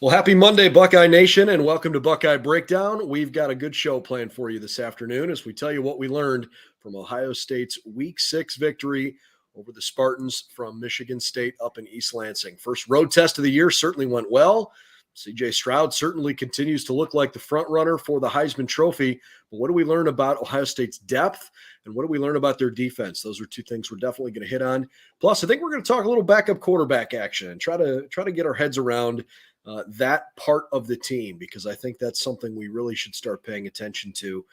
Well, happy Monday, Buckeye Nation, and welcome to Buckeye Breakdown. We've got a good show planned for you this afternoon as we tell you what we learned from Ohio State's Week 6 victory over the Spartans from Michigan State up in East Lansing. First road test of the year certainly went well. CJ Stroud certainly continues to look like the front runner for the Heisman Trophy. But what do we learn about Ohio State's depth, and what do we learn about their defense? Those are two things we're definitely going to hit on. Plus, I think we're going to talk a little backup quarterback action and try to get our heads around that part of the team, because I think that's something we really should start paying attention to,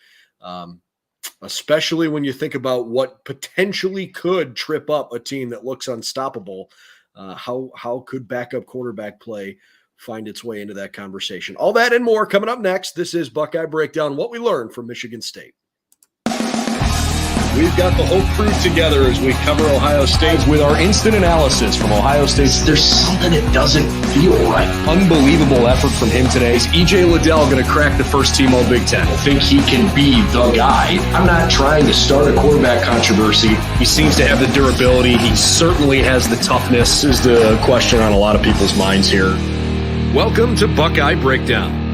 especially when you think about what potentially could trip up a team that looks unstoppable. How could backup quarterback play find its way into that conversation? All that and more coming up next. This is Buckeye Breakdown, what we learned from Michigan State. We've got the whole crew together as we cover Ohio State with our instant analysis from Ohio State. There's something that doesn't feel right. Unbelievable effort from him today. Is E.J. Liddell going to crack the first team All Big Ten? I think he can be the guy. I'm not trying to start a quarterback controversy. He seems to have the durability. He certainly has the toughness. This is the question on a lot of people's minds here. Welcome to Buckeye Breakdown.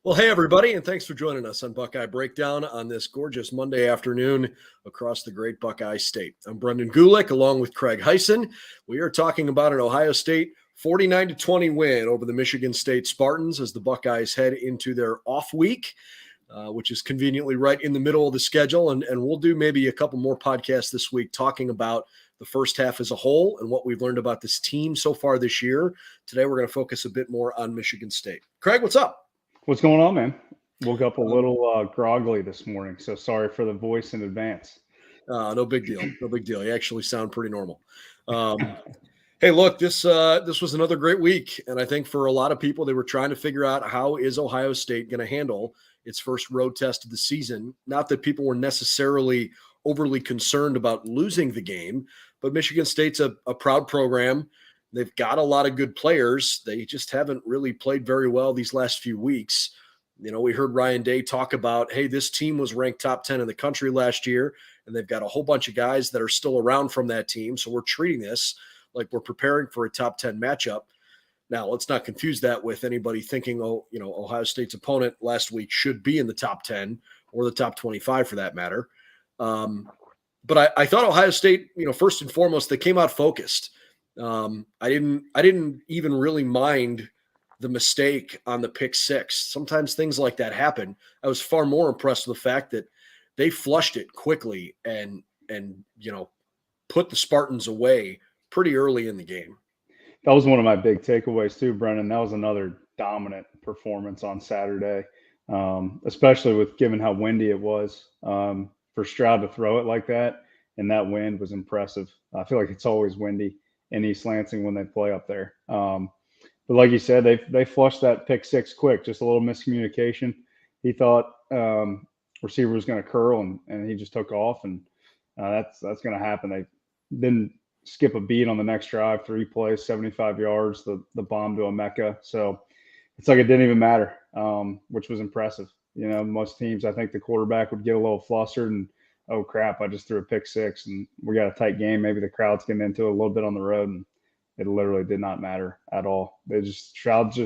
Well, hey, everybody, and thanks for joining us on Buckeye Breakdown on this gorgeous Monday afternoon across the great Buckeye State. I'm Brendan Gulick, along with Craig Hyson. We are talking about an Ohio State 49-20 win over the Michigan State Spartans as the Buckeyes head into their off week, which is conveniently right in the middle of the schedule. And we'll do maybe a couple more podcasts this week talking about the first half as a whole and what we've learned about this team so far this year. Today, we're going to focus a bit more on Michigan State. Craig, what's up? What's going on, man? Woke up a little groggily this morning, so sorry for the voice in advance. No big deal. No big deal. You actually sound pretty normal. Hey, look, this was another great week, and I think for a lot of people, they were trying to figure out how is Ohio State going to handle its first road test of the season. Not that people were necessarily overly concerned about losing the game, but Michigan State's a proud program. They've got a lot of good players. They just haven't really played very well these last few weeks. You know, we heard Ryan Day talk about, hey, this team was ranked top 10 in the country last year, and they've got a whole bunch of guys that are still around from that team. So we're treating this like we're preparing for a top 10 matchup. Now, let's not confuse that with anybody thinking, Ohio State's opponent last week should be in the top 10 or the top 25 for that matter. But I thought Ohio State, first and foremost, they came out focused. I didn't even really mind the mistake on the pick six. Sometimes things like that happen. I was far more impressed with the fact that they flushed it quickly and put the Spartans away pretty early in the game. That was one of my big takeaways too, Brennan. That was another dominant performance on Saturday, especially with given how windy it was. For Stroud to throw it like that, and that wind was impressive. I feel like it's always windy in East Lansing when they play up there. But like you said, they flushed that pick six quick, just a little miscommunication. He thought receiver was going to curl and he just took off, and that's going to happen. They didn't skip a beat on the next drive, 3 plays, 75 yards, the bomb to a Mecca. So it's like it didn't even matter, which was impressive. Most teams, I think the quarterback would get a little flustered and, oh crap, I just threw a pick six and we got a tight game. Maybe the crowd's getting into it a little bit on the road, and it literally did not matter at all. Stroud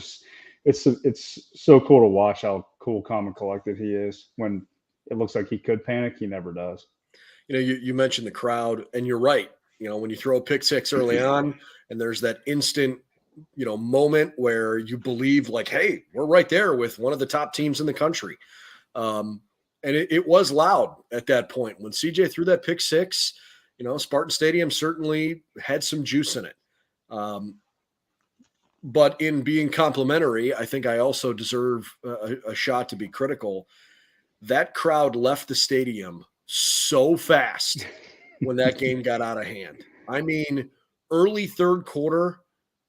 it's so cool to watch how cool, calm, and collected he is. When it looks like he could panic, he never does. You mentioned the crowd, and you're right. When you throw a pick six early on and there's that instant, moment where you believe like, hey, we're right there with one of the top teams in the country. And it was loud at that point. When CJ threw that pick six, Spartan Stadium certainly had some juice in it. But in being complimentary, I think I also deserve a shot to be critical. That crowd left the stadium so fast when that game got out of hand. I mean, early third quarter,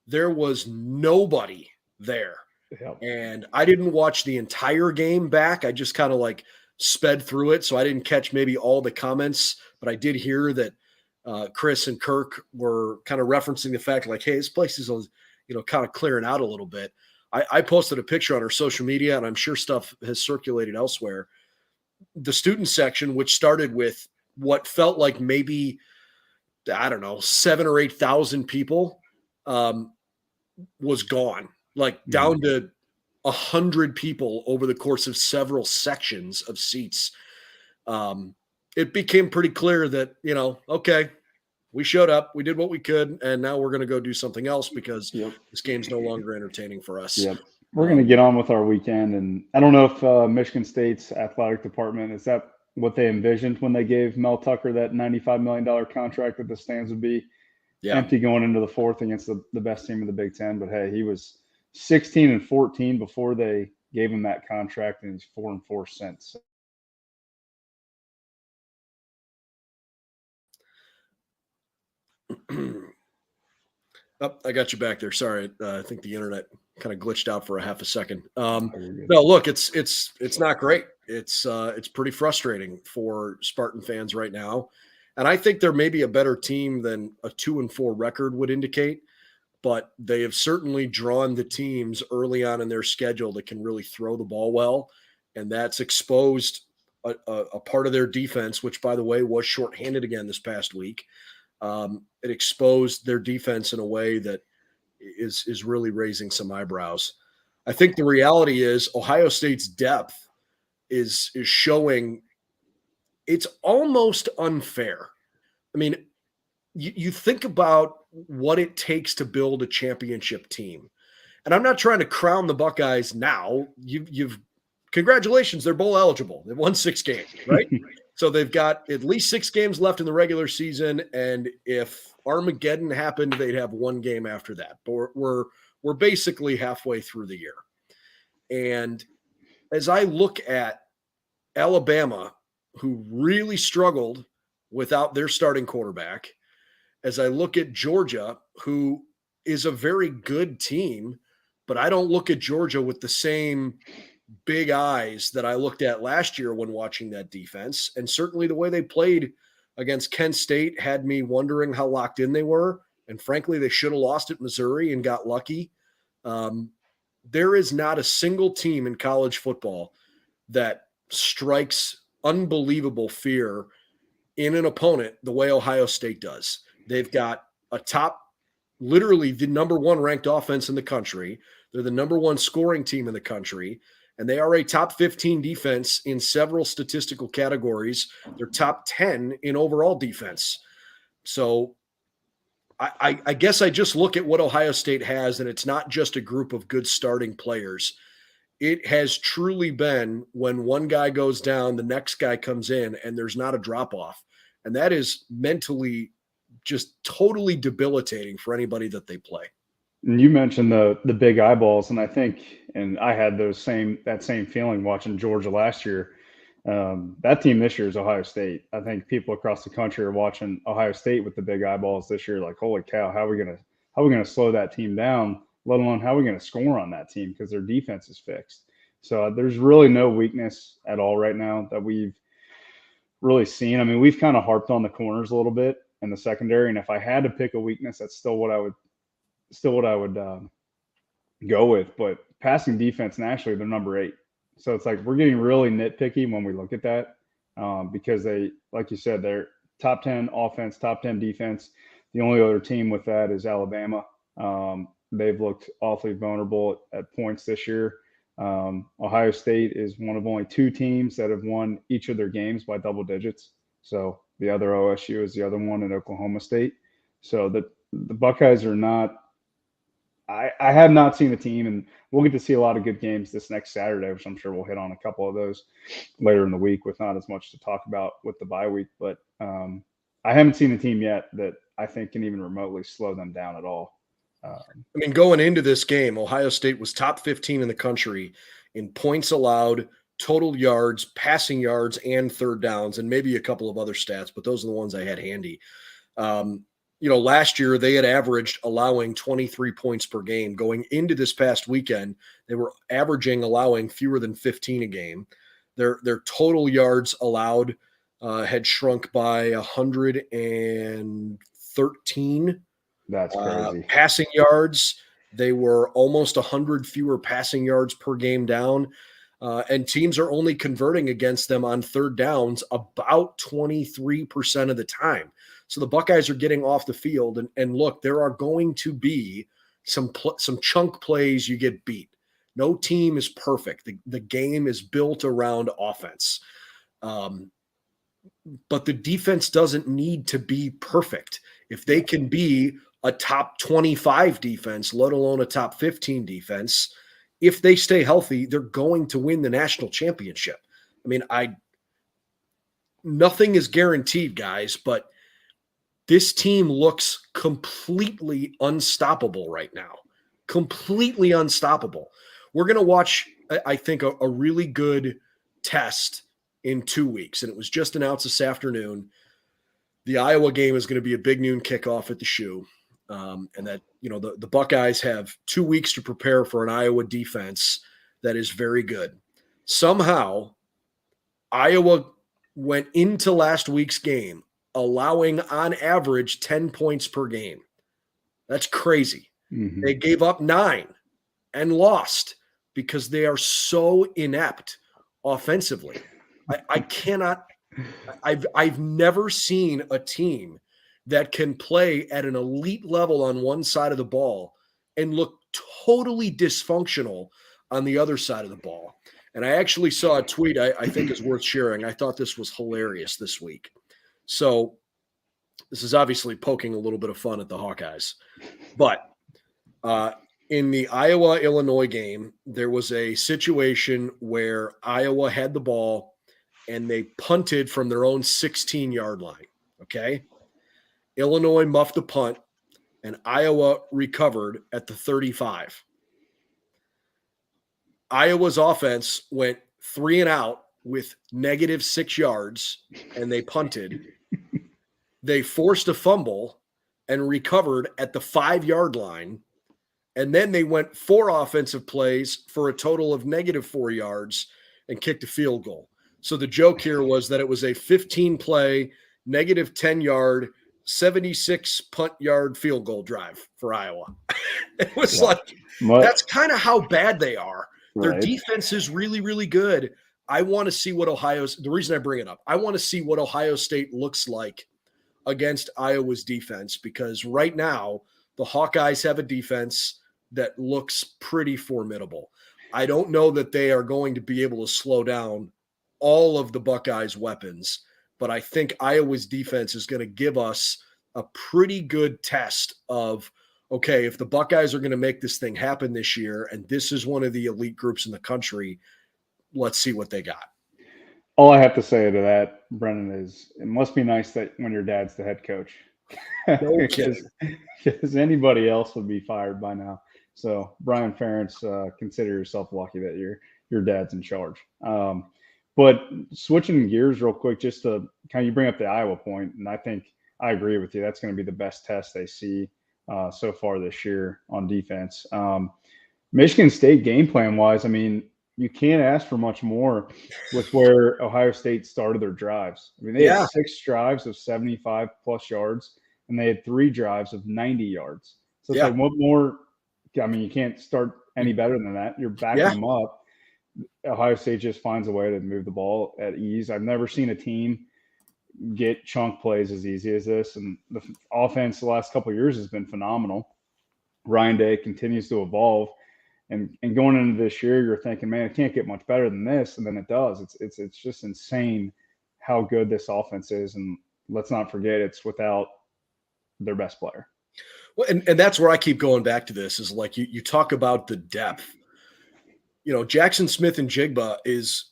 there was nobody there. Yep. And I didn't watch the entire game back. I just kind of sped through it, so I didn't catch maybe all the comments, but I did hear that Chris and Kirk were kind of referencing the fact hey, this place is kind of clearing out a little bit. I posted a picture on our social media, and I'm sure stuff has circulated elsewhere. The student section, which started with what felt like maybe I don't know, 7,000 or 8,000 people was gone, like down to 100 people over the course of several sections of seats. It became pretty clear that, okay, we showed up, we did what we could, and now we're going to go do something else because this game's no longer entertaining for us. Yep. We're going to get on with our weekend. And I don't know if Michigan State's athletic department, is that what they envisioned when they gave Mel Tucker that $95 million contract, that the stands would be empty going into the fourth against the best team in the Big Ten? But hey, he was 16-14 before they gave him that contract, and he's 4-4 since. Oh, I got you back there. Sorry, I think the internet kind of glitched out for a half a second. No, look, it's not great. It's pretty frustrating for Spartan fans right now, and I think they're maybe a better team than a 2-4 record would indicate. But they have certainly drawn the teams early on in their schedule that can really throw the ball well, and that's exposed a part of their defense, which, by the way, was shorthanded again this past week. It exposed their defense in a way that is really raising some eyebrows. I think the reality is Ohio State's depth is showing it's almost unfair. I mean, you think about what it takes to build a championship team. And I'm not trying to crown the Buckeyes now. You've congratulations, they're bowl eligible. They've won 6 games, right? So they've got at least 6 games left in the regular season, and if Armageddon happened, they'd have 1 game after that. But we're basically halfway through the year. And as I look at Alabama, who really struggled without their starting quarterback, as I look at Georgia, who is a very good team, but I don't look at Georgia with the same big eyes that I looked at last year when watching that defense. And certainly the way they played against Kent State had me wondering how locked in they were. And frankly, they should have lost at Missouri and got lucky. There is not a single team in college football that strikes unbelievable fear in an opponent the way Ohio State does. They've got a literally the number 1 ranked offense in the country. They're the number 1 scoring team in the country, and they are a top 15 defense in several statistical categories. They're top 10 in overall defense. So I guess I just look at what Ohio State has, and it's not just a group of good starting players. It has truly been when one guy goes down, the next guy comes in, and there's not a drop-off. And that is mentally just totally debilitating for anybody that they play. And you mentioned the big eyeballs, and I think, and I had that same feeling watching Georgia last year. That team this year is Ohio State. I think people across the country are watching Ohio State with the big eyeballs this year, like, holy cow, how are we gonna slow that team down? Let alone how are we going to score on that team, because their defense is fixed. So there's really no weakness at all right now that we've really seen. I mean, we've kind of harped on the corners a little bit in the secondary, and if I had to pick a weakness, that's still what I would go with. But passing defense, naturally, they're number 8. So it's like we're getting really nitpicky when we look at that, because they, like you said, they're top 10 offense, top 10 defense. The only other team with that is Alabama. They've looked awfully vulnerable at points this year. Ohio State is one of only 2 teams that have won each of their games by double digits. So the other OSU is the other one, in Oklahoma State. So the Buckeyes are not – I have not seen the team, and we'll get to see a lot of good games this next Saturday, which I'm sure we'll hit on a couple of those later in the week with not as much to talk about with the bye week. But I haven't seen a team yet that I think can even remotely slow them down at all. I mean, going into this game, Ohio State was top 15 in the country in points allowed, total yards, passing yards, and third downs, and maybe a couple of other stats, but those are the ones I had handy. Last year they had averaged allowing 23 points per game. Going into this past weekend, they were allowing fewer than 15 a game. Their total yards allowed had shrunk by 113. That's crazy. Passing yards, they were almost 100 fewer passing yards per game down. And teams are only converting against them on third downs about 23% of the time. So the Buckeyes are getting off the field, and look, there are going to be some chunk plays you get beat. No team is perfect. The game is built around offense. But the defense doesn't need to be perfect. If they can be a top 25 defense, let alone a top 15 defense, if they stay healthy, they're going to win the national championship. I mean, nothing is guaranteed, guys, but this team looks completely unstoppable right now. Completely unstoppable. We're going to watch, I think, a really good test in 2 weeks, and it was just announced this afternoon. The Iowa game is going to be a big noon kickoff at the Shoe, and that, you know, the Buckeyes have 2 weeks to prepare for an Iowa defense that is very good. Somehow, Iowa went into last week's game allowing on average 10 points per game. That's crazy. Mm-hmm. They gave up 9 and lost because they are so inept offensively. I cannot – I've never seen a team that can play at an elite level on one side of the ball and look totally dysfunctional on the other side of the ball. And I actually saw a tweet I think is worth sharing. I thought this was hilarious this week. So this is obviously poking a little bit of fun at the Hawkeyes. But in the Iowa-Illinois game, there was a situation where Iowa had the ball and they punted from their own 16-yard line, okay? Illinois muffed the punt, and Iowa recovered at the 35. Iowa's offense went 3 and out with -6 yards, and they punted. They forced a fumble and recovered at the 5-yard line, and then they went 4 offensive plays for a total of -4 yards and kicked a field goal. So the joke here was that it was a 15-play, -10-yard, 76 punt yard field goal drive for Iowa. It was that's kind of how bad they are. Right. Their defense is really, really good. I want to see what the reason I bring it up, I want to see what Ohio State looks like against Iowa's defense, because right now the Hawkeyes have a defense that looks pretty formidable. I don't know that they are going to be able to slow down all of the Buckeyes' weapons, but I think Iowa's defense is going to give us a pretty good test of, okay, if the Buckeyes are going to make this thing happen this year, and this is one of the elite groups in the country, let's see what they got. All I have to say to that, Brennan, is it must be nice that when your dad's the head coach. No kidding. Because anybody else would be fired by now. So, Brian Ferentz, consider yourself lucky that your dad's in charge. But switching gears real quick, just to kind of, you bring up the Iowa point, and I think I agree with you. That's going to be the best test they see so far this year on defense. Michigan State game plan wise, I mean, you can't ask for much more with where Ohio State started their drives. I mean, they had 6 drives of 75 plus yards, and they had 3 drives of 90 yards. So it's like, what more? I mean, you can't start any better than that. You're backing them up. Ohio State just finds a way to move the ball at ease. I've never seen a team get chunk plays as easy as this. And the offense the last couple of years has been phenomenal. Ryan Day continues to evolve. And going into this year, you're thinking, man, it can't get much better than this. And then it does. It's just insane how good this offense is. And let's not forget, it's without their best player. Well, and that's where I keep going back to this, is like you talk about the depth. You know, Jackson Smith and Jigba is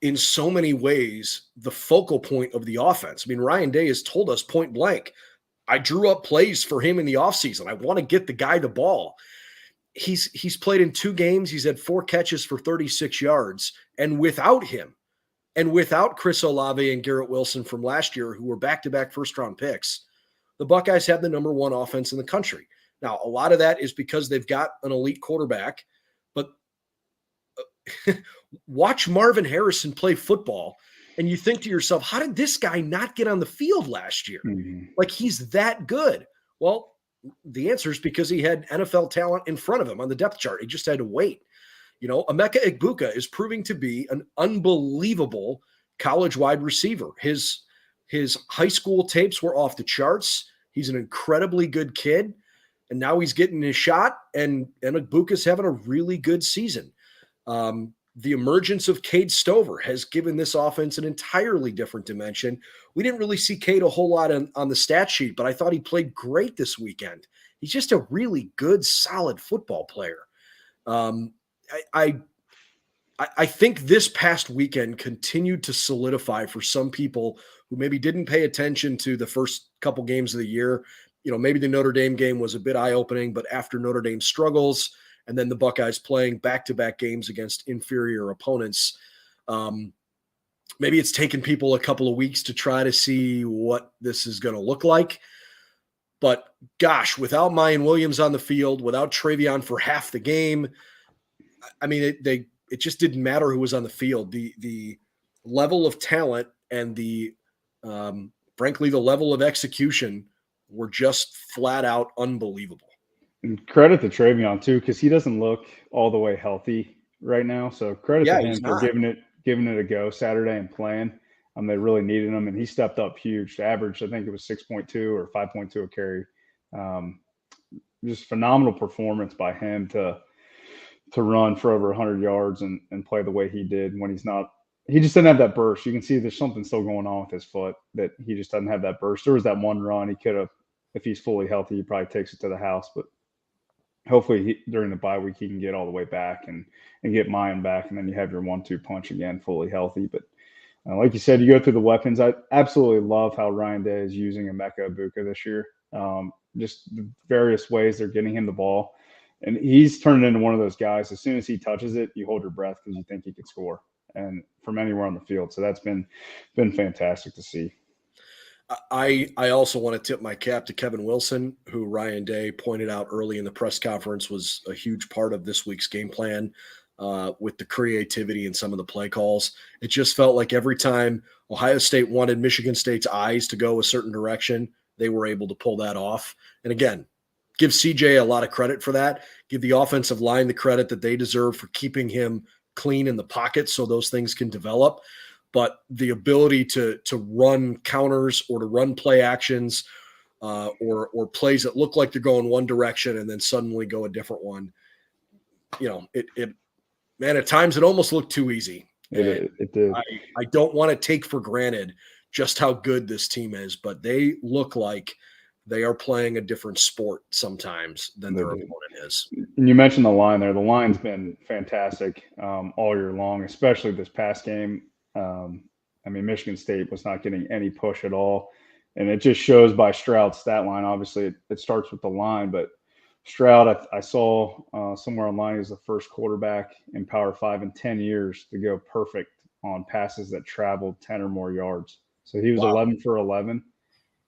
in so many ways the focal point of the offense. I mean, Ryan Day has told us point blank, I drew up plays for him in the offseason. I want to get the guy the ball. He's played in 2 games. He's had 4 catches for 36 yards. And without him, and without Chris Olave and Garrett Wilson from last year, who were back-to-back first-round picks, the Buckeyes have the number 1 offense in the country. Now, a lot of that is because they've got an elite quarterback, but watch Marvin Harrison play football, and you think to yourself, how did this guy not get on the field last year? Mm-hmm. Like, he's that good. Well, the answer is because he had NFL talent in front of him on the depth chart. He just had to wait. You know, Emeka Egbuka is proving to be an unbelievable college wide receiver. His His high school tapes were off the charts. He's an incredibly good kid, and now he's getting his shot, and Buckeyes having a really good season. The emergence of Cade Stover has given this offense an entirely different dimension. We didn't really see Cade a whole lot on the stat sheet, but I thought he played great this weekend. He's just a really good, solid football player. I think this past weekend continued to solidify for some people who maybe didn't pay attention to the first couple games of the year. Maybe the Notre Dame game was a bit eye-opening, but after Notre Dame struggles and then the Buckeyes playing back-to-back games against inferior opponents, maybe it's taken people a couple of weeks to try to see what this is going to look like. But gosh, without Mayan Williams on the field, without Travion for half the game, I mean, it just didn't matter who was on the field. The level of talent and frankly, the level of execution were just flat out unbelievable. And credit to Travion too, because he doesn't look all the way healthy right now. So credit to him for giving it a go Saturday and playing. They really needed him, and he stepped up huge. Average, I think it was 6.2 or 5.2 a carry. Just phenomenal performance by him to run for over 100 yards and play the way he did when he just didn't have that burst. You can see there's something still going on with his foot, that he just doesn't have that burst. There was that one run he could have, if he's fully healthy, he probably takes it to the house, but hopefully during the bye week he can get all the way back and get Mayan back, and then you have your 1-2 punch again, fully healthy. But like you said, you go through the weapons. I absolutely love how Ryan Day is using Emeka Egbuka this year. Just the various ways they're getting him the ball. And he's turned into one of those guys, as soon as he touches it, you hold your breath because you think he could score, and from anywhere on the field. So that's been fantastic to see. I also want to tip my cap to Kevin Wilson, who Ryan Day pointed out early in the press conference was a huge part of this week's game plan, with the creativity and some of the play calls. It just felt like every time Ohio State wanted Michigan State's eyes to go a certain direction, they were able to pull that off. And again, give CJ a lot of credit for that. Give the offensive line the credit that they deserve for keeping him clean in the pocket so those things can develop. But the ability to run counters or to run play actions or plays that look like they're going one direction and then suddenly go a different one, man, at times it almost looked too easy. It did. I don't want to take for granted just how good this team is, but they look like they are playing a different sport sometimes than their opponent is. And you mentioned the line there. The line's been fantastic all year long, especially this past game. Michigan State was not getting any push at all. And it just shows by Stroud's stat line. Obviously, it starts with the line, but Stroud, I saw somewhere online, he's the first quarterback in Power 5 in 10 years to go perfect on passes that traveled 10 or more yards. So he was 11 for 11.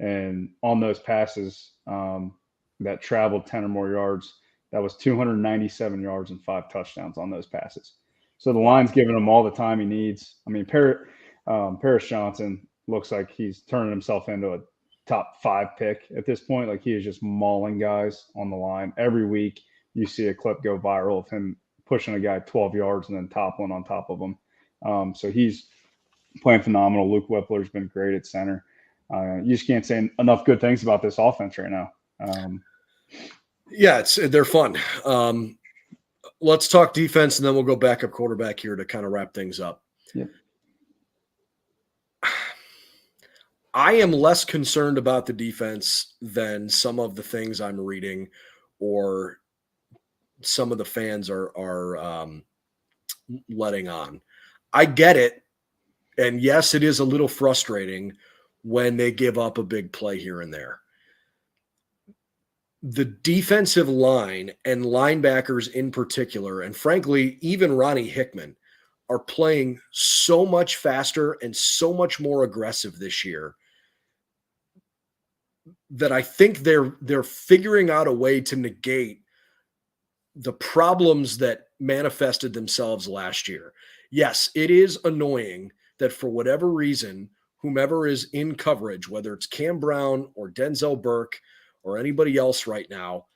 And on those passes that traveled 10 or more yards, that was 297 yards and 5 touchdowns on those passes. So the line's giving him all the time he needs. Paris Johnson looks like he's turning himself into a top 5 pick at this point. Like, he is just mauling guys on the line. Every week you see a clip go viral of him pushing a guy 12 yards and then toppling on top of him. So he's playing phenomenal. Luke Whippler's been great at center. You just can't say enough good things about this offense right now. They're fun. Let's talk defense, and then we'll go backup quarterback here to kind of wrap things up. Yeah. I am less concerned about the defense than some of the things I'm reading or some of the fans are letting on. I get it. And yes, it is a little frustrating when they give up a big play here and there. The defensive line and linebackers in particular, and frankly, even Ronnie Hickman, are playing so much faster and so much more aggressive this year that I think they're figuring out a way to negate the problems that manifested themselves last year. Yes, it is annoying that for whatever reason, whomever is in coverage, whether it's Cam Brown or Denzel Burke or anybody else right now,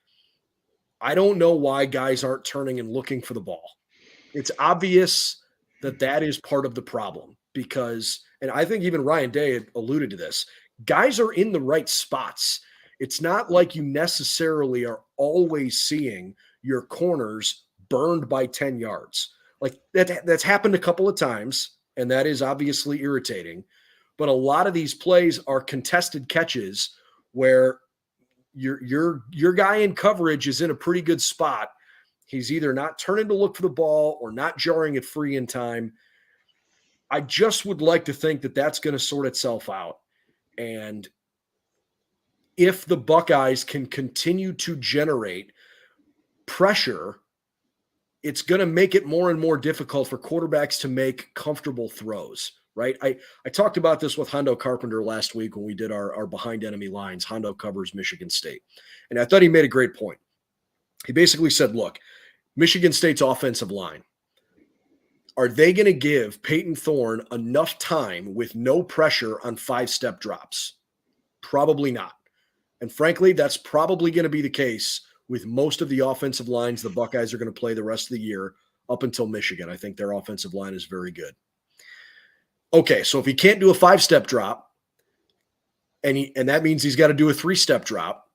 I don't know why guys aren't turning and looking for the ball. It's obvious that is part of the problem. because, and I think even Ryan Day had alluded to this, guys are in the right spots. It's not like you necessarily are always seeing your corners burned by 10 yards. Like that's happened a couple of times, and that is obviously irritating. But a lot of these plays are contested catches where your guy in coverage is in a pretty good spot. He's either not turning to look for the ball or not jarring it free in time. I just would like to think that that's going to sort itself out. And if the Buckeyes can continue to generate pressure, it's going to make it more and more difficult for quarterbacks to make comfortable throws, right? I talked about this with Hondo Carpenter last week when we did our behind enemy lines. Hondo covers Michigan State. And I thought he made a great point. He basically said, look, Michigan State's offensive line, are they going to give Peyton Thorne enough time with no pressure on 5-step drops? Probably not. And frankly, that's probably going to be the case with most of the offensive lines the Buckeyes are going to play the rest of the year up until Michigan. I think their offensive line is very good. Okay, so if he can't do a 5-step drop, and that means he's got to do a 3-step drop,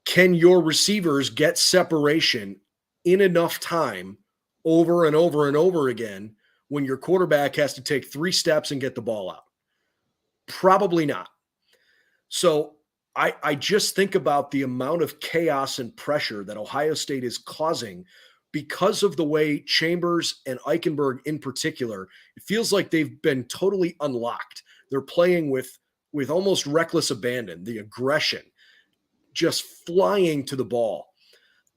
can your receivers get separation in enough time over and over and over again when your quarterback has to take 3 steps and get the ball out? Probably not. So I just think about the amount of chaos and pressure that Ohio State is causing because of the way Chambers and Eichenberg in particular, it feels like they've been totally unlocked. They're playing with almost reckless abandon, the aggression, just flying to the ball.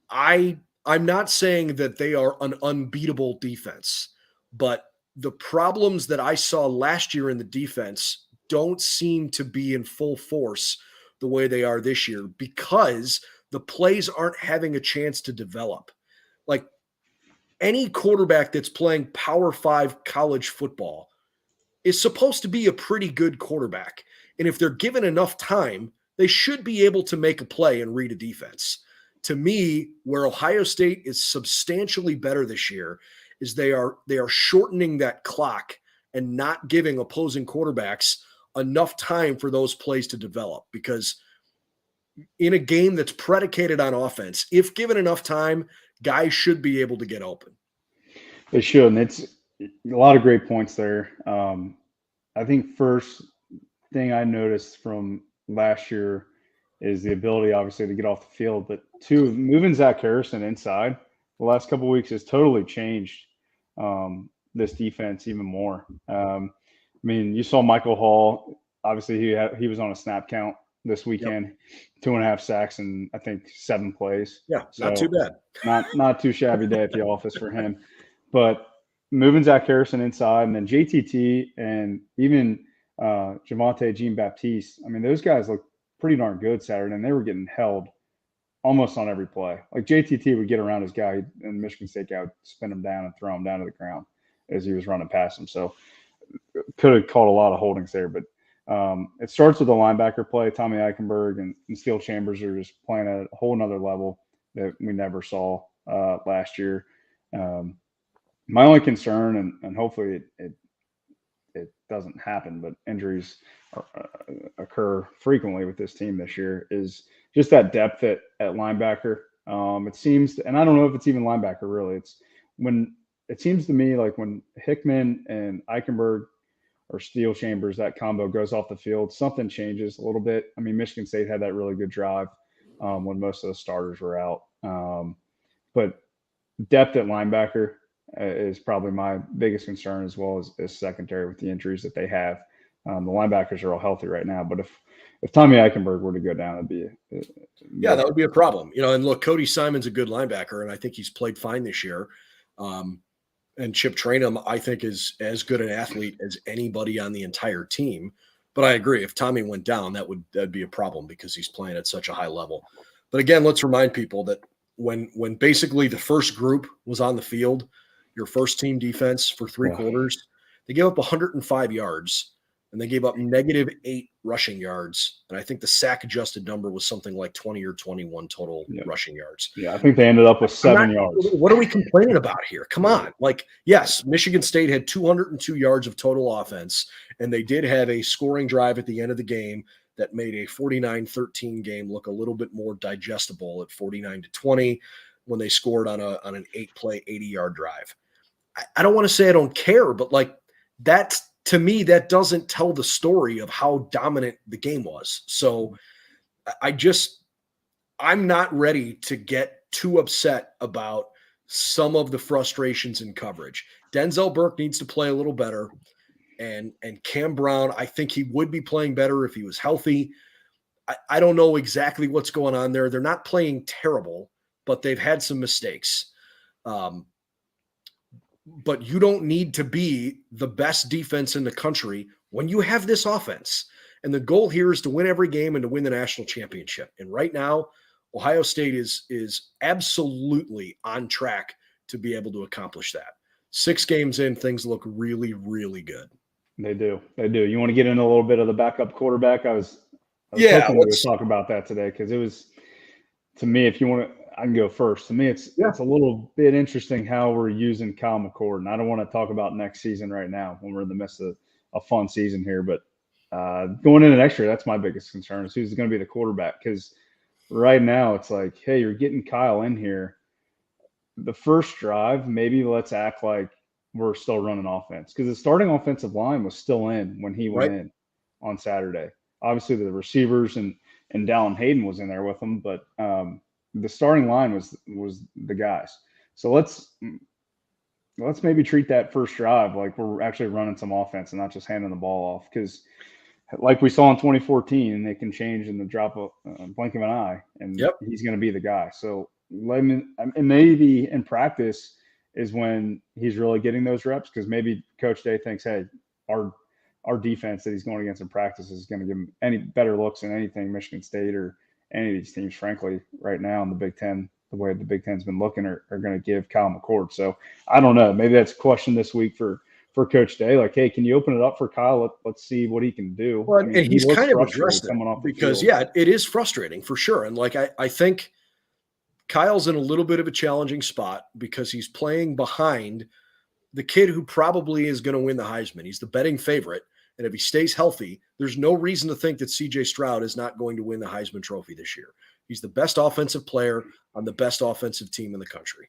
I'm not saying that they are an unbeatable defense, but the problems that I saw last year in the defense don't seem to be in full force the way they are this year because the plays aren't having a chance to develop. Like any quarterback that's playing Power 5 college football is supposed to be a pretty good quarterback. And if they're given enough time, they should be able to make a play and read a defense. To me, where Ohio State is substantially better this year is they are shortening that clock and not giving opposing quarterbacks enough time for those plays to develop, because in a game that's predicated on offense, if given enough time, guys should be able to get open. They should. And it's a lot of great points there. I think first thing I noticed from last year is the ability, obviously, to get off the field, but two, moving Zach Harrison inside the last couple of weeks has totally changed this defense even more. I mean, you saw Michael Hall. Obviously, he was on a snap count this weekend, 2.5 sacks and I think 7 plays. Yeah, so not too bad. Not too shabby day at the office for him. But moving Zach Harrison inside, and then JTT and even Javonte Jean-Baptiste, I mean, those guys look pretty darn good Saturday, and they were getting held almost on every play. Like JTT would get around his guy, and Michigan State guy would spin him down and throw him down to the ground as he was running past him. So could have called a lot of holdings there, but it starts with the linebacker play. Tommy Eichenberg and Steel Chambers are just playing at a whole nother level that we never saw last year. My only concern, and hopefully it doesn't happen, but injuries occur frequently with this team this year, is just that depth at linebacker. It seems, and I don't know if it's even linebacker really. It's when it seems to me like when Hickman and Eichenberg or Steel Chambers, that combo goes off the field, something changes a little bit. I mean, Michigan State had that really good drive when most of the starters were out. But depth at linebacker is probably my biggest concern, as well as secondary with the injuries that they have. The linebackers are all healthy right now, but if Tommy Eichenberg were to go down, it'd be that would be a problem. And look, Cody Simon's a good linebacker, and I think he's played fine this year. And Chip Trainum, I think, is as good an athlete as anybody on the entire team. But I agree, if Tommy went down, that'd be a problem because he's playing at such a high level. But again, let's remind people that when basically the first group was on the field, your first team defense for 3 quarters, they gave up 105 yards. and they gave up -8 rushing yards. And I think the sack adjusted number was something like 20 or 21 total rushing yards. Yeah, I think they ended up with 7 yards. What are we complaining about here? Come on. Like, yes, Michigan State had 202 yards of total offense, and they did have a scoring drive at the end of the game that made a 49-13 game look a little bit more digestible at 49-20 when they scored on an 8-play, 80-yard drive. I don't want to say I don't care, but like that, to me, that doesn't tell the story of how dominant the game was. So I'm not ready to get too upset about some of the frustrations in coverage. Denzel Burke needs to play a little better. And Cam Brown, I think he would be playing better if he was healthy. I don't know exactly what's going on there. They're not playing terrible, but they've had some mistakes. But you don't need to be the best defense in the country when you have this offense. And the goal here is to win every game and to win the national championship. And right now, Ohio State is absolutely on track to be able to accomplish that. 6 games in, things look really, really good. They do. You want to get into a little bit of the backup quarterback? I was hoping we would talk about that today because it was, to me, if you want to, I can go first. To me, it's a little bit interesting how we're using Kyle McCord. And I don't want to talk about next season right now when we're in the midst of a fun season here. But going into next year, that's my biggest concern is who's going to be the quarterback. Because right now it's like, hey, you're getting Kyle in here. The first drive, maybe let's act like we're still running offense. Because the starting offensive line was still in when he went in on Saturday. Obviously, the receivers and Dallin Hayden was in there with them. But the starting line was the guys. So let's maybe treat that first drive like we're actually running some offense and not just handing the ball off. Because like we saw in 2014, they can change in the drop of blink of an eye, and he's going to be the guy. So and maybe in practice is when he's really getting those reps because maybe Coach Day thinks, hey, our defense that he's going against in practice is going to give him any better looks than anything Michigan State or any of these teams, frankly, right now in the Big Ten, the way the Big Ten's been looking, are going to give Kyle McCord. So I don't know. Maybe that's a question this week for Coach Day. Like, hey, can you open it up for Kyle? Let's see what he can do. Well, and he's kind of addressed it because, it is frustrating for sure. And like, I think Kyle's in a little bit of a challenging spot because he's playing behind the kid who probably is going to win the Heisman. He's the betting favorite. And if he stays healthy, there's no reason to think that CJ Stroud is not going to win the Heisman Trophy this year. He's the best offensive player on the best offensive team in the country.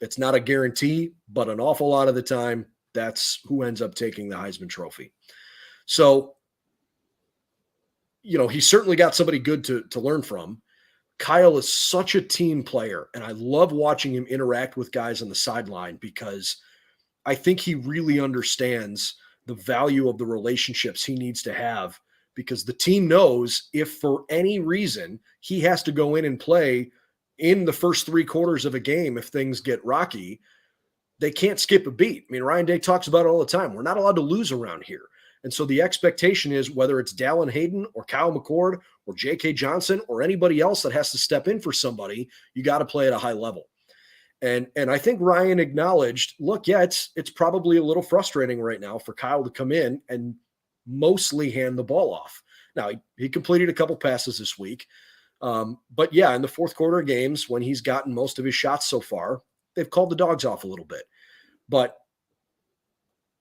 It's not a guarantee, but an awful lot of the time, that's who ends up taking the Heisman Trophy. So, he's certainly got somebody good to learn from. Kyle is such a team player, and I love watching him interact with guys on the sideline because I think he really understands the value of the relationships he needs to have because the team knows if for any reason he has to go in and play in the first 3 quarters of a game, if things get rocky, they can't skip a beat. I mean, Ryan Day talks about it all the time. We're not allowed to lose around here. And so the expectation is whether it's Dallin Hayden or Kyle McCord or J.K. Johnson or anybody else that has to step in for somebody, you got to play at a high level. And I think Ryan acknowledged, look, it's probably a little frustrating right now for Kyle to come in and mostly hand the ball off. Now, he completed a couple passes this week. But in the fourth quarter games, when he's gotten most of his shots so far, they've called the dogs off a little bit. But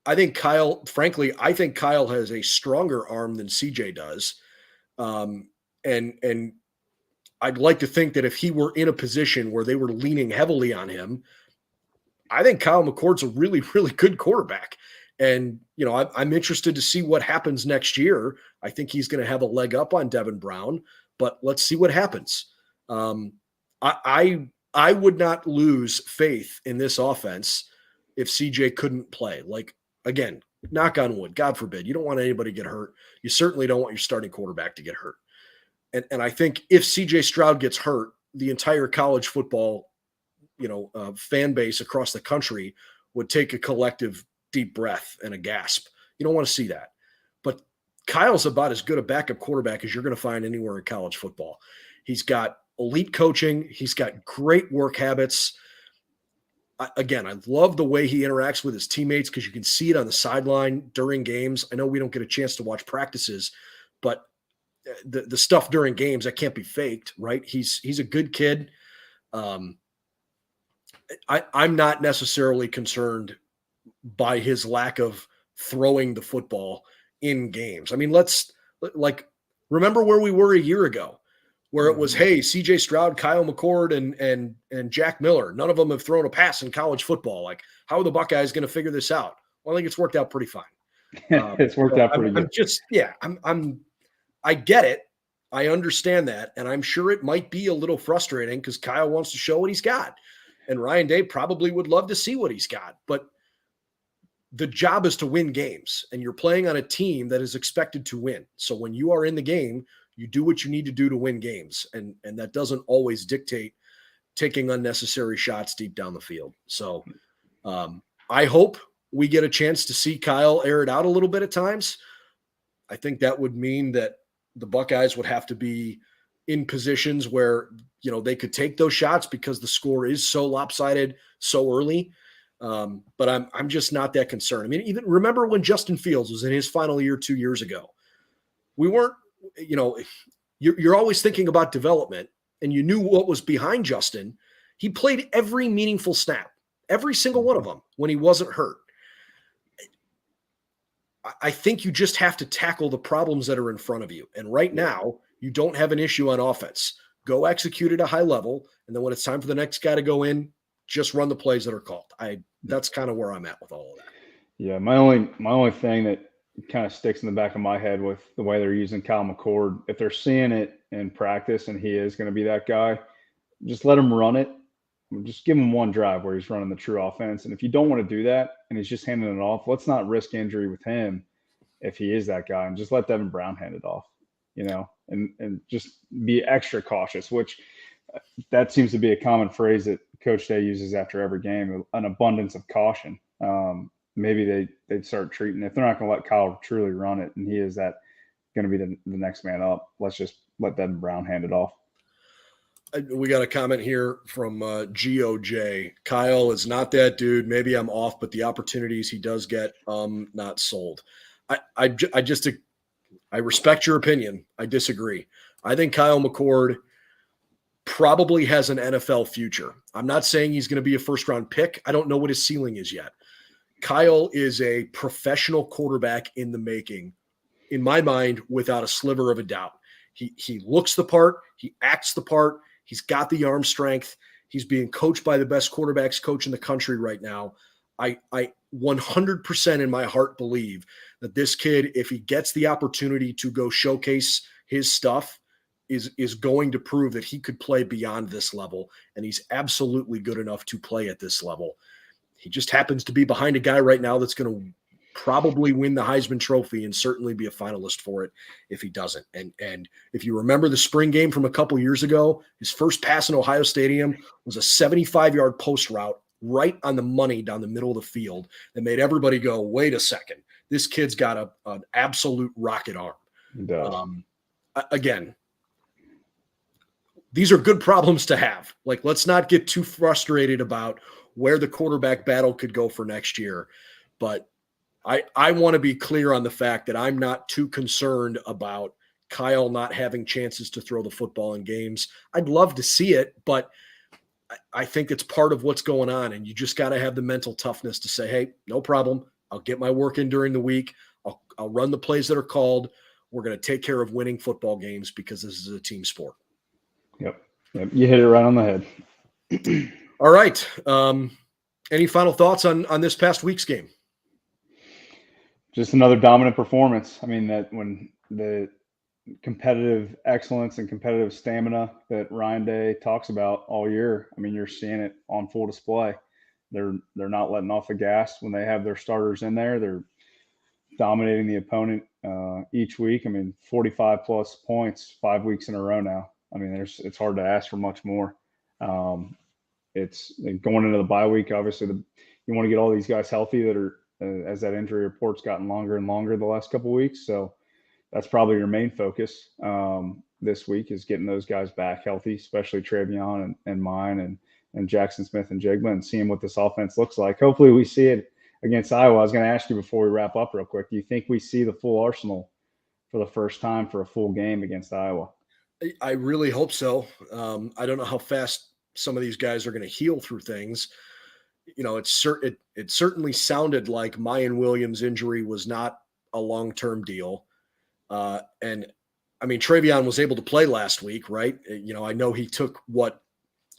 I think Kyle has a stronger arm than CJ does. And I'd like to think that if he were in a position where they were leaning heavily on him, I think Kyle McCord's a really, really good quarterback. And, I'm interested to see what happens next year. I think he's going to have a leg up on Devin Brown, but let's see what happens. I would not lose faith in this offense if CJ couldn't play. Like, again, knock on wood, God forbid. You don't want anybody to get hurt. You certainly don't want your starting quarterback to get hurt. And I think if CJ Stroud gets hurt, the entire college football, fan base across the country would take a collective deep breath and a gasp. You don't want to see that. But Kyle's about as good a backup quarterback as you're going to find anywhere in college football. He's got elite coaching. He's got great work habits. Again, I love the way he interacts with his teammates because you can see it on the sideline during games. I know we don't get a chance to watch practices, but the stuff during games that can't be faked, right? He's a good kid. I'm not necessarily concerned by his lack of throwing the football in games. I mean, remember where we were a year ago, where it was, hey, CJ Stroud, Kyle McCord, and Jack Miller. None of them have thrown a pass in college football. Like, how are the Buckeyes going to figure this out? Well, I think it's worked out pretty fine. It's worked out pretty good. I get it. I understand that. And I'm sure it might be a little frustrating because Kyle wants to show what he's got. And Ryan Day probably would love to see what he's got. But the job is to win games. And you're playing on a team that is expected to win. So when you are in the game, you do what you need to do to win games. And that doesn't always dictate taking unnecessary shots deep down the field. So I hope we get a chance to see Kyle air it out a little bit at times. I think that would mean that the Buckeyes would have to be in positions where, they could take those shots because the score is so lopsided so early. But I'm just not that concerned. I mean, even remember when Justin Fields was in his final year 2 years ago, we weren't, you're always thinking about development, and you knew what was behind Justin. He played every meaningful snap, every single one of them when he wasn't hurt. I think you just have to tackle the problems that are in front of you. And right now, you don't have an issue on offense. Go execute at a high level, and then when it's time for the next guy to go in, just run the plays that are called. That's kind of where I'm at with all of that. Yeah, my only thing that kind of sticks in the back of my head with the way they're using Kyle McCord, if they're seeing it in practice and he is going to be that guy, just let him run it. Just give him one drive where he's running the true offense. And if you don't want to do that and he's just handing it off, let's not risk injury with him if he is that guy, and just let Devin Brown hand it off, and just be extra cautious, which that seems to be a common phrase that Coach Day uses after every game, an abundance of caution. Maybe they'd start treating, if they're not going to let Kyle truly run it and he is that going to be the next man up, let's just let Devin Brown hand it off. We got a comment here from GOJ. Kyle is not that dude. Maybe I'm off, but the opportunities he does get, not sold. I respect your opinion. I disagree. I think Kyle McCord probably has an NFL future. I'm not saying he's going to be a first-round pick. I don't know what his ceiling is yet. Kyle is a professional quarterback in the making, in my mind, without a sliver of a doubt. He looks the part. He acts the part. He's got the arm strength. He's being coached by the best quarterbacks coach in the country right now. I 100% in my heart believe that this kid, if he gets the opportunity to go showcase his stuff, is going to prove that he could play beyond this level, and he's absolutely good enough to play at this level. He just happens to be behind a guy right now that's going to probably win the Heisman Trophy and certainly be a finalist for it if he doesn't. And if you remember the spring game from a couple years ago, his first pass in Ohio Stadium was a 75-yard post route right on the money down the middle of the field that made everybody go, wait a second, this kid's got an absolute rocket arm. Again, these are good problems to have. Like, let's not get too frustrated about where the quarterback battle could go for next year. But I want to be clear on the fact that I'm not too concerned about Kyle not having chances to throw the football in games. I'd love to see it, but I think it's part of what's going on. And you just got to have the mental toughness to say, hey, no problem. I'll get my work in during the week. I'll run the plays that are called. We're going to take care of winning football games because this is a team sport. Yep. You hit it right on the head. All right. Any final thoughts on this past week's game? Just another dominant performance. I mean, that when the competitive excellence and competitive stamina that Ryan Day talks about all year, I mean, you're seeing it on full display. They're not letting off the gas when they have their starters in there. They're dominating the opponent each week. I mean, 45 plus points 5 weeks in a row now. I mean, it's hard to ask for much more. It's going into the bye week. Obviously, you want to get all these guys healthy that are as that injury report's gotten longer and longer the last couple of weeks. So that's probably your main focus this week is getting those guys back healthy, especially Travion and mine and Jackson Smith and Jigba and seeing what this offense looks like. Hopefully we see it against Iowa. I was going to ask you before we wrap up real quick, do you think we see the full arsenal for the first time for a full game against Iowa? I really hope so. I don't know how fast some of these guys are going to heal through things. You know, it certainly sounded like Mayan Williams' injury was not a long-term deal. And I mean, Travion was able to play last week, right? You know, I know he took what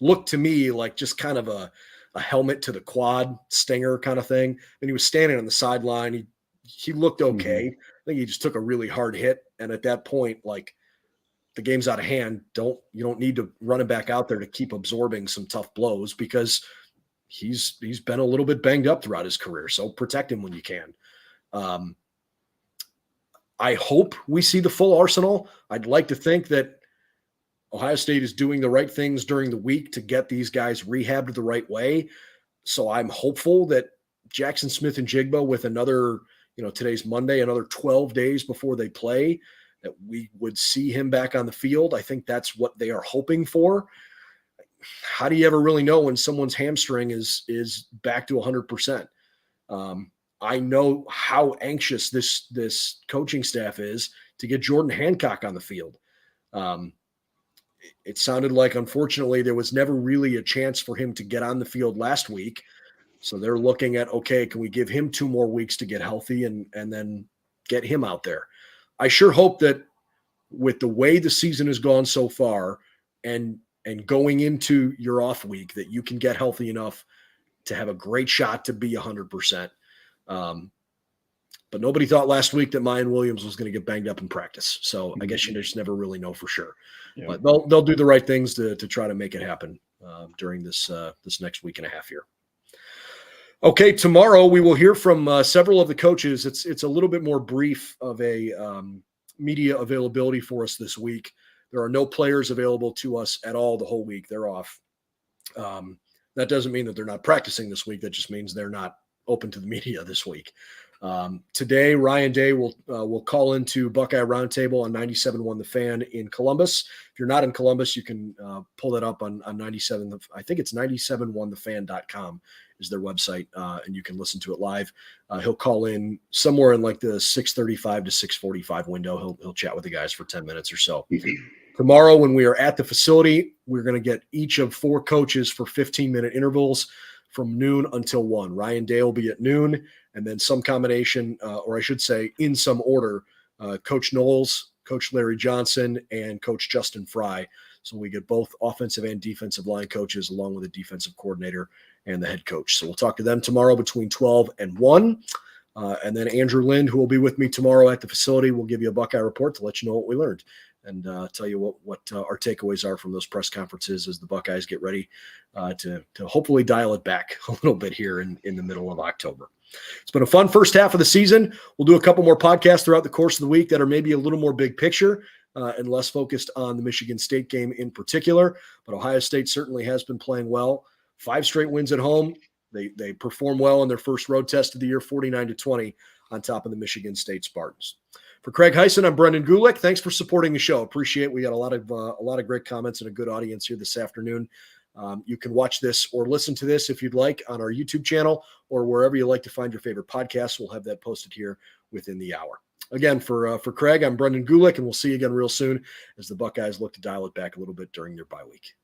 looked to me like just kind of a helmet to the quad stinger kind of thing. And he was standing on the sideline. He looked okay. I think he just took a really hard hit. And at that point, like, the game's out of hand. You don't need to run him back out there to keep absorbing some tough blows, because he's been a little bit banged up throughout his career. So protect him when you can. I hope we see the full arsenal. I'd like to think that Ohio State is doing the right things during the week to get these guys rehabbed the right way. So I'm hopeful that Jackson Smith and Jigba, with another, you know, today's Monday, another 12 days before they play, that we would see him back on the field. I think that's what they are hoping for. How do you ever really know when someone's hamstring is back to 100%? I know how anxious this coaching staff is to get Jordan Hancock on the field. It sounded like, unfortunately, there was never really a chance for him to get on the field last week. So they're looking at, okay, can we give him 2 more weeks to get healthy and then get him out there? I sure hope that with the way the season has gone so far and going into your off week, that you can get healthy enough to have a great shot to be 100%. But nobody thought last week that Mayan Williams was going to get banged up in practice. So I guess you just never really know for sure. Yeah. But they'll do the right things to try to make it happen during this next week and a half here. Okay, tomorrow we will hear from several of the coaches. It's a little bit more brief of a media availability for us this week. There are no players available to us at all the whole week. They're off. That doesn't mean that they're not practicing this week. That just means they're not open to the media this week. Today, Ryan Day will call into Buckeye Roundtable on 97.1 The Fan in Columbus. If you're not in Columbus, you can pull that up on 97. I think it's 97onthefan.com is their website, and you can listen to it live. He'll call in somewhere in like the 6:35 to 6:45 window. He'll chat with the guys for 10 minutes or so. Tomorrow, when we are at the facility, we're going to get each of 4 coaches for 15-minute intervals from noon until 1. Ryan Day will be at noon, and then some combination, or I should say in some order, Coach Knowles, Coach Larry Johnson, and Coach Justin Fry. So we get both offensive and defensive line coaches along with a defensive coordinator and the head coach. So we'll talk to them tomorrow between 12 and 1. And then Andrew Lind, who will be with me tomorrow at the facility, will give you a Buckeye report to let you know what we learned and tell you what our takeaways are from those press conferences as the Buckeyes get ready to hopefully dial it back a little bit here in the middle of October. It's been a fun first half of the season. We'll do a couple more podcasts throughout the course of the week that are maybe a little more big picture and less focused on the Michigan State game in particular. But Ohio State certainly has been playing well. 5 straight wins at home. They perform well in their first road test of the year, 49-20 on top of the Michigan State Spartans. For Craig Hyson, I'm Brendan Gulick. Thanks for supporting the show. Appreciate it. We got a lot of great comments and a good audience here this afternoon. You can watch this or listen to this if you'd like on our YouTube channel or wherever you like to find your favorite podcasts. We'll have that posted here within the hour. Again, for Craig, I'm Brendan Gulick, and we'll see you again real soon as the Buckeyes look to dial it back a little bit during their bye week.